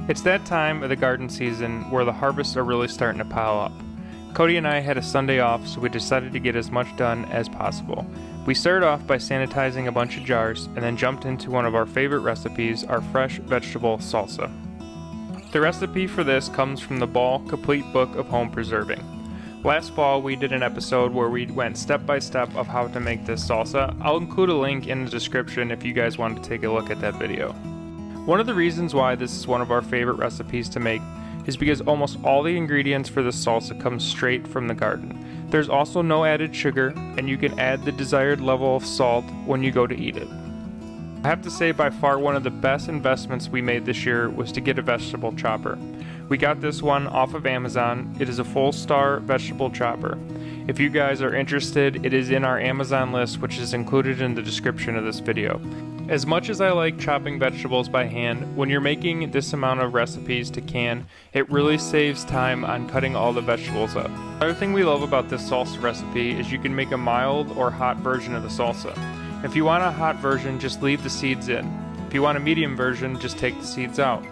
It's that time of the garden season where the harvests are really starting to pile up. Cody and I had a Sunday off, so we decided to get as much done as possible. We started off by sanitizing a bunch of jars and then jumped into one of our favorite recipes, our fresh vegetable salsa. The recipe for this comes from the Ball Complete Book of Home Preserving. Last fall we did an episode where we went step by step of how to make this salsa. I'll include a link in the description if you guys want to take a look at that video. One of the reasons why this is one of our favorite recipes to make is because almost all the ingredients for this salsa come straight from the garden. There's also no added sugar, and you can add the desired level of salt when you go to eat it. I have to say by far one of the best investments we made this year was to get a vegetable chopper. We got this one off of Amazon. It is a full star vegetable chopper. If you guys are interested, it is in our Amazon list, which is included in the description of this video. As much as I like chopping vegetables by hand, when you're making this amount of recipes to can, it really saves time on cutting all the vegetables up. Another thing we love about this salsa recipe is you can make a mild or hot version of the salsa. If you want a hot version, just leave the seeds in. If you want a medium version, just take the seeds out.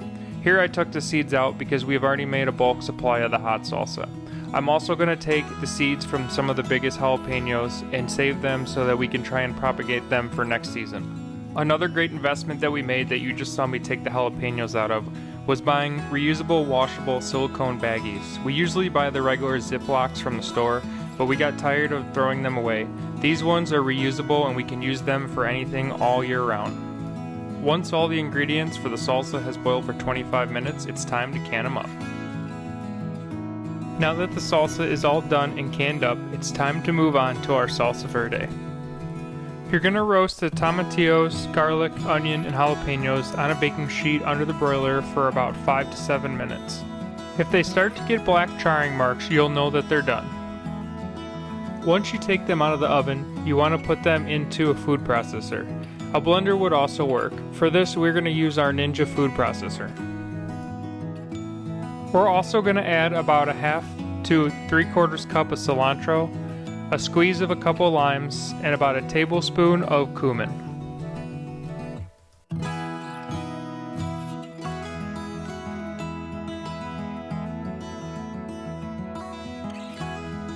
Here I took the seeds out because we've already made a bulk supply of the hot salsa. I'm also going to take the seeds from some of the biggest jalapenos and save them so that we can try and propagate them for next season. Another great investment that we made that you just saw me take the jalapenos out of was buying reusable washable silicone baggies. We usually buy the regular Ziplocs from the store, but we got tired of throwing them away. These ones are reusable and we can use them for anything all year round. Once all the ingredients for the salsa has boiled for 25 minutes, it's time to can them up. Now that the salsa is all done and canned up, it's time to move on to our Salsa Verde. You're going to roast the tomatillos, garlic, onion, and jalapenos on a baking sheet under the broiler for about 5 to 7 minutes. If they start to get black charring marks, you'll know that they're done. Once you take them out of the oven, you want to put them into a food processor. A blender would also work. For this, we're going to use our Ninja food processor. We're also going to add about a half to 3/4 cup of cilantro, a squeeze of a couple limes, and about a tablespoon of cumin.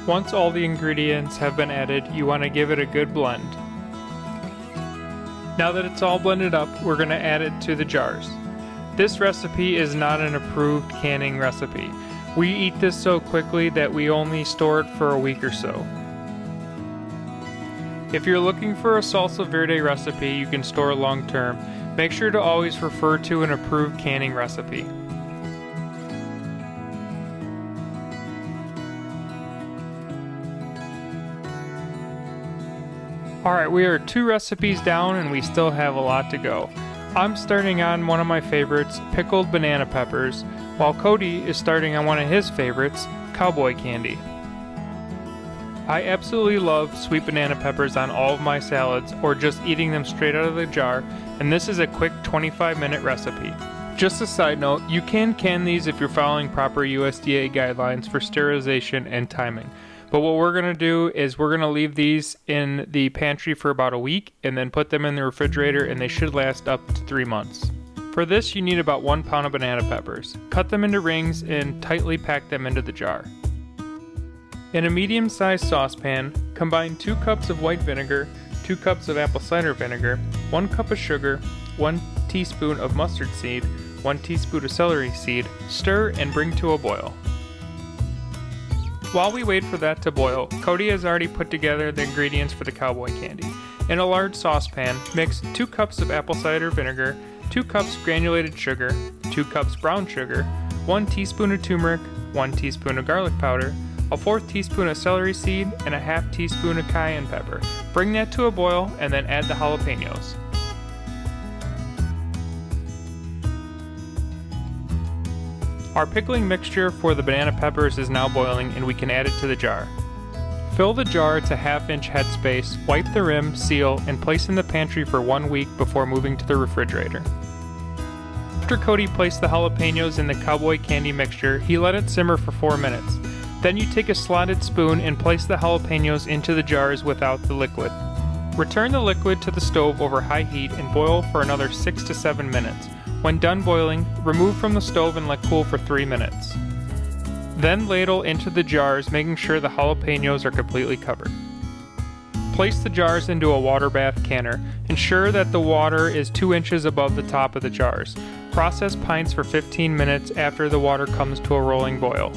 Once all the ingredients have been added, you want to give it a good blend. Now that it's all blended up, we're going to add it to the jars. This recipe is not an approved canning recipe. We eat this so quickly that we only store it for a week or so. If you're looking for a Salsa Verde recipe you can store long term, make sure to always refer to an approved canning recipe. Alright, we are 2 recipes down and we still have a lot to go. I'm starting on one of my favorites, pickled banana peppers, while Cody is starting on one of his favorites, cowboy candy. I absolutely love sweet banana peppers on all of my salads or just eating them straight out of the jar, and this is a quick 25-minute recipe. Just a side note, you can these if you're following proper USDA guidelines for sterilization and timing. But what we're going to do is we're going to leave these in the pantry for about a week and then put them in the refrigerator, and they should last up to 3 months. For this you need about 1 pound of banana peppers. Cut them into rings and tightly pack them into the jar. In a medium-sized saucepan, combine 2 cups of white vinegar, 2 cups of apple cider vinegar, 1 cup of sugar, 1 teaspoon of mustard seed, 1 teaspoon of celery seed, stir and bring to a boil. While we wait for that to boil, Cody has already put together the ingredients for the cowboy candy. In a large saucepan, mix 2 cups of apple cider vinegar, 2 cups granulated sugar, 2 cups brown sugar, 1 teaspoon of turmeric, 1 teaspoon of garlic powder, a 1/4 teaspoon of celery seed, and a 1/2 teaspoon of cayenne pepper. Bring that to a boil and then add the jalapenos. Our pickling mixture for the banana peppers is now boiling and we can add it to the jar. Fill the jar to 1/2 inch headspace, wipe the rim, seal, and place in the pantry for 1 week before moving to the refrigerator. After Cody placed the jalapenos in the cowboy candy mixture, he let it simmer for 4 minutes. Then you take a slotted spoon and place the jalapenos into the jars without the liquid. Return the liquid to the stove over high heat and boil for another 6 to 7 minutes. When done boiling, remove from the stove and let cool for 3 minutes. Then ladle into the jars, making sure the jalapenos are completely covered. Place the jars into a water bath canner. Ensure that the water is 2 inches above the top of the jars. Process pints for 15 minutes after the water comes to a rolling boil.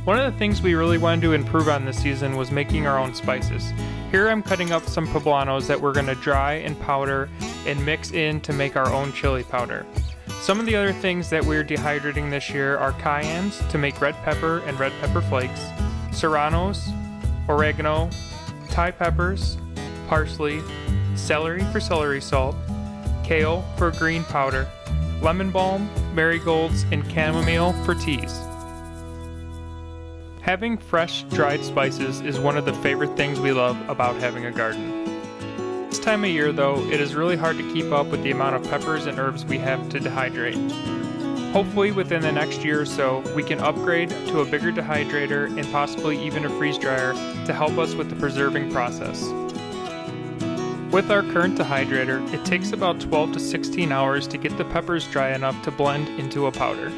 One of the things we really wanted to improve on this season was making our own spices. Here I'm cutting up some poblanos that we're going to dry and powder and mix in to make our own chili powder. Some of the other things that we're dehydrating this year are cayennes to make red pepper and red pepper flakes, serranos, oregano, Thai peppers, parsley, celery for celery salt, kale for green powder, lemon balm, marigolds, and chamomile for teas. Having fresh, dried spices is one of the favorite things we love about having a garden. This time of year, though, it is really hard to keep up with the amount of peppers and herbs we have to dehydrate. Hopefully within the next year or so, we can upgrade to a bigger dehydrator and possibly even a freeze dryer to help us with the preserving process. With our current dehydrator, it takes about 12 to 16 hours to get the peppers dry enough to blend into a powder.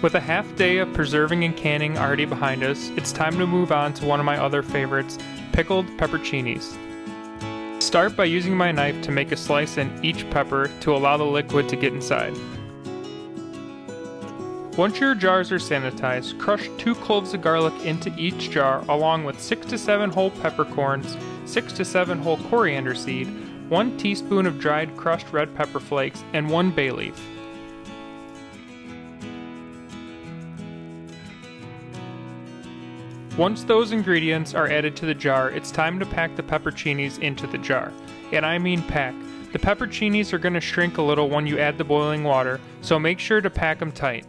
With a half day of preserving and canning already behind us, it's time to move on to one of my other favorites, pickled pepperoncinis. Start by using my knife to make a slice in each pepper to allow the liquid to get inside. Once your jars are sanitized, crush 2 cloves of garlic into each jar along with 6 to 7 whole peppercorns, 6 to 7 whole coriander seed, 1 teaspoon of dried crushed red pepper flakes, and 1 bay leaf. Once those ingredients are added to the jar, it's time to pack the pepperoncinis into the jar. And I mean pack. The pepperoncinis are going to shrink a little when you add the boiling water, so make sure to pack them tight.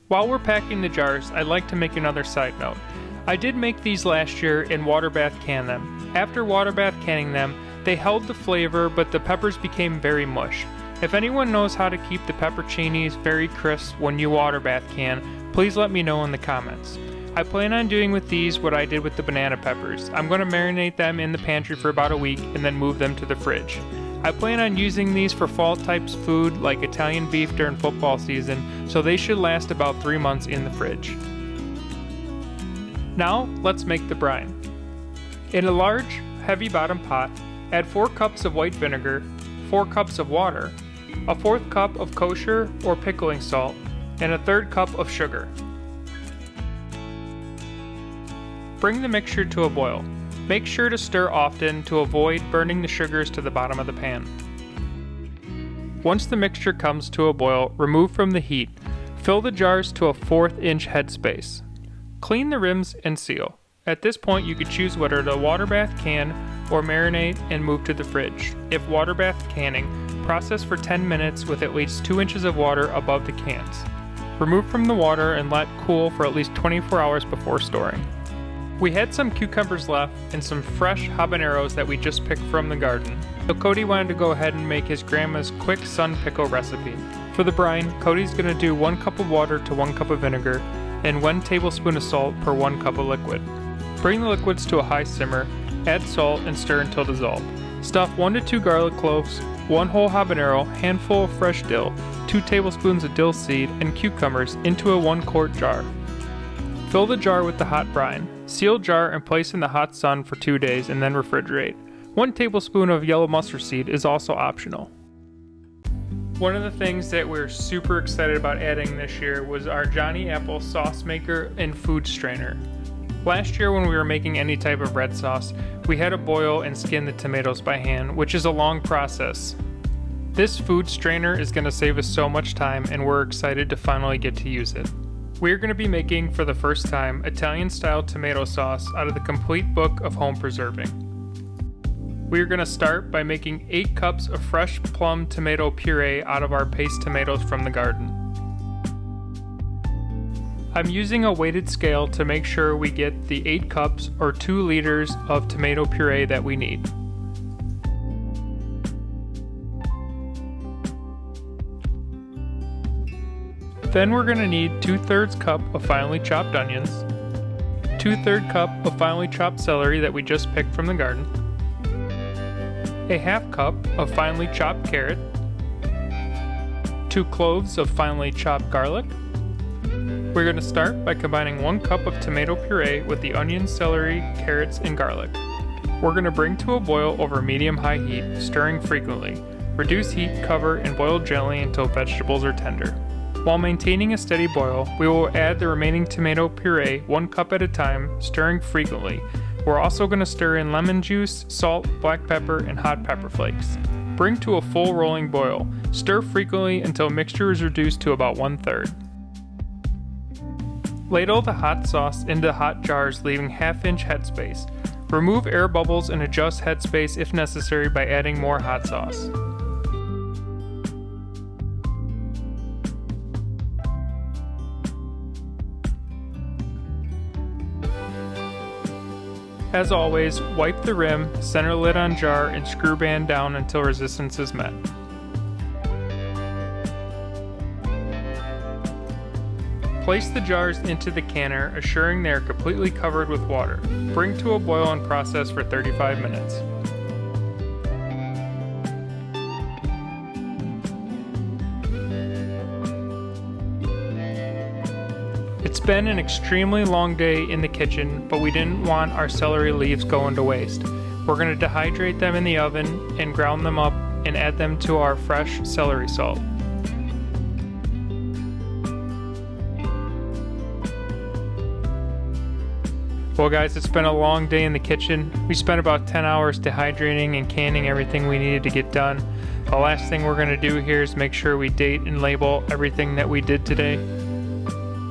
While we're packing the jars, I'd like to make another side note. I did make these last year and water bath can them. After water bath canning them, they held the flavor, but the peppers became very mush. If anyone knows how to keep the pepperoncinis very crisp when you water bath can, please let me know in the comments. I plan on doing with these what I did with the banana peppers. I'm going to marinate them in the pantry for about a week and then move them to the fridge. I plan on using these for fall types food like Italian beef during football season, so they should last about 3 months in the fridge. Now, let's make the brine. In a large, heavy bottom pot, add 4 cups of white vinegar, 4 cups of water, a 1/4 cup of kosher or pickling salt, and a 1/3 cup of sugar. Bring the mixture to a boil. Make sure to stir often to avoid burning the sugars to the bottom of the pan. Once the mixture comes to a boil, remove from the heat. Fill the jars to a 1/4 inch headspace. Clean the rims and seal. At this point, you could choose whether to water bath can or marinate and move to the fridge. If water bath canning, process for 10 minutes with at least 2 inches of water above the cans. Remove from the water and let cool for at least 24 hours before storing. We had some cucumbers left and some fresh habaneros that we just picked from the garden, so Cody wanted to go ahead and make his grandma's quick sun pickle recipe. For the brine, Cody's going to do 1 cup of water to 1 cup of vinegar and 1 tablespoon of salt per 1 cup of liquid. Bring the liquids to a high simmer, add salt and stir until dissolved. Stuff 1 to 2 garlic cloves, 1 whole habanero, handful of fresh dill, 2 tablespoons of dill seed, and cucumbers into a 1-quart jar. Fill the jar with the hot brine. Seal jar and place in the hot sun for 2 days and then refrigerate. 1 tablespoon of yellow mustard seed is also optional. One of the things that we're super excited about adding this year was our Johnny Apple sauce maker and food strainer. Last year when we were making any type of red sauce, we had to boil and skin the tomatoes by hand, which is a long process. This food strainer is going to save us so much time and we're excited to finally get to use it. We're going to be making, for the first time, Italian-style tomato sauce out of the complete book of home preserving. We're going to start by making 8 cups of fresh plum tomato puree out of our paste tomatoes from the garden. I'm using a weighted scale to make sure we get the 8 cups or 2 liters of tomato puree that we need. Then we're going to need 2/3 cup of finely chopped onions, 2/3 cup of finely chopped celery that we just picked from the garden, a half cup of finely chopped carrot, 2 cloves of finely chopped garlic. We're going to start by combining 1 cup of tomato puree with the onions, celery, carrots, and garlic. We're going to bring to a boil over medium-high heat, stirring frequently. Reduce heat, cover, and boil gently until vegetables are tender. While maintaining a steady boil, we will add the remaining tomato puree 1 cup at a time, stirring frequently. We're also going to stir in lemon juice, salt, black pepper, and hot pepper flakes. Bring to a full rolling boil. Stir frequently until mixture is reduced to about 1/3. Ladle the hot sauce into hot jars, leaving 1/2-inch headspace. Remove air bubbles and adjust headspace if necessary by adding more hot sauce. As always, wipe the rim, center lid on jar, and screw band down until resistance is met. Place the jars into the canner, assuring they are completely covered with water. Bring to a boil and process for 35 minutes. It's been an extremely long day in the kitchen, but we didn't want our celery leaves going to waste. We're going to dehydrate them in the oven and ground them up and add them to our fresh celery salt. Well guys, it's been a long day in the kitchen. We spent about 10 hours dehydrating and canning everything we needed to get done. The last thing we're going to do here is make sure we date and label everything that we did today.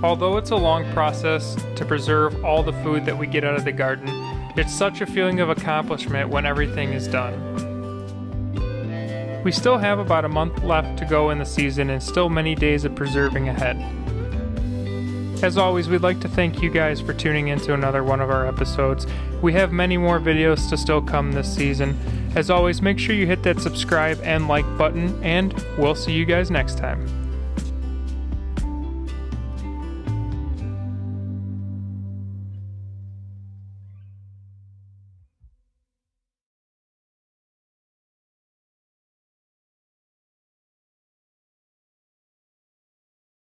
Although it's a long process to preserve all the food that we get out of the garden, it's such a feeling of accomplishment when everything is done. We still have about a month left to go in the season and still many days of preserving ahead. As always, we'd like to thank you guys for tuning in to another one of our episodes. We have many more videos to still come this season. As always, make sure you hit that subscribe and like button, and we'll see you guys next time.